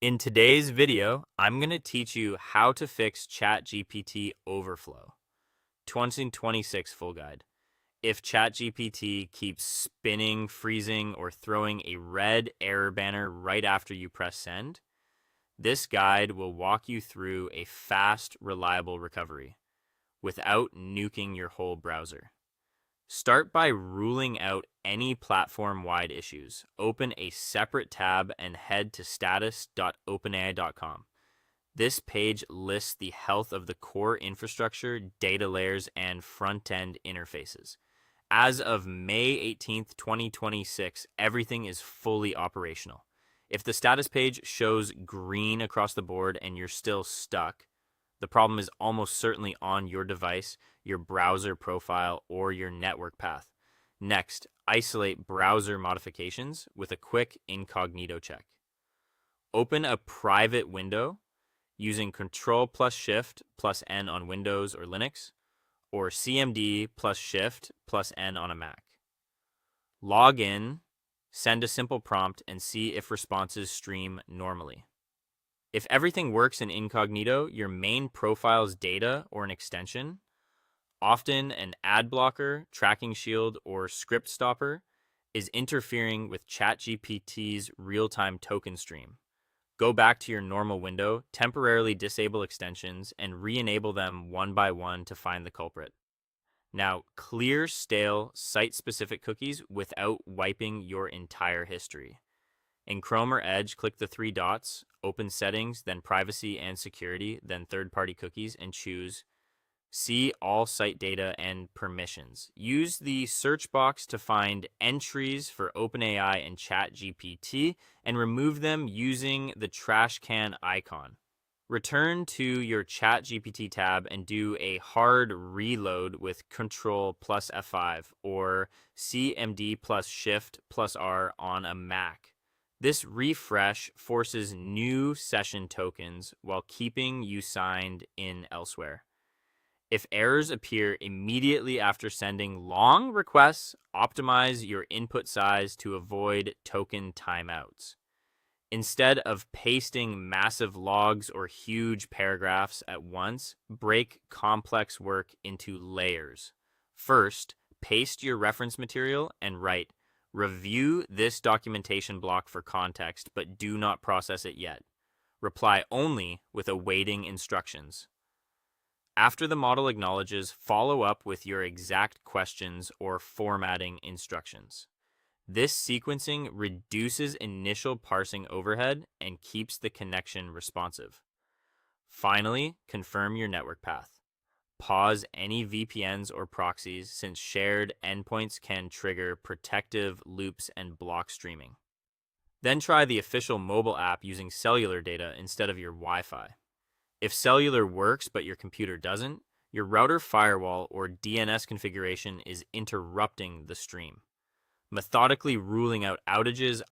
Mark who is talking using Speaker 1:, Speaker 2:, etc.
Speaker 1: In today's video, I'm going to teach you how to fix ChatGPT Overflow. 2026 full guide. If ChatGPT keeps spinning, freezing, or throwing a red error banner right after you press send, this guide will walk you through a fast, reliable recovery without nuking your whole browser. Start by ruling out any platform-wide issues. Open a separate tab and head to status.openai.com. This page lists the health of the core infrastructure, data layers, and front-end interfaces. As of May 18th, 2026, everything is fully operational. If the status page shows green across the board and you're still stuck, the problem is almost certainly on your device, your browser profile, or your network path. Next, isolate browser modifications with a quick incognito check. Open a private window using Control plus Shift plus N on Windows or Linux, or CMD plus Shift plus N on a Mac. Log in, send a simple prompt, and see if responses stream normally. If everything works in incognito, your main profile's data or an extension, often an ad blocker, tracking shield, or script stopper, is interfering with ChatGPT's real-time token stream. Go back to your normal window, temporarily disable extensions, and re-enable them one by one to find the culprit. Now, clear stale site-specific cookies without wiping your entire history. In Chrome or Edge, click the three dots, open Settings, then Privacy and Security, then Third-Party Cookies, and choose See All Site Data and Permissions. Use the search box to find entries for OpenAI and ChatGPT and remove them using the trash can icon. Return to your ChatGPT tab and do a hard reload with Control plus F5 or CMD plus Shift plus R on a Mac. This refresh forces new session tokens while keeping you signed in elsewhere. If errors appear immediately after sending long requests, optimize your input size to avoid token timeouts. Instead of pasting massive logs or huge paragraphs at once, break complex work into layers. First, paste your reference material and write, "Review this documentation block for context, but do not process it yet. Reply only with awaiting instructions." After the model acknowledges, follow up with your exact questions or formatting instructions. This sequencing reduces initial parsing overhead and keeps the connection responsive. Finally, confirm your network path. Pause any VPNs or proxies since shared endpoints can trigger protective loops and block streaming. Then try the official mobile app using cellular data instead of your Wi-Fi. If cellular works but your computer doesn't, your router firewall or DNS configuration is interrupting the stream. Methodically ruling out outages,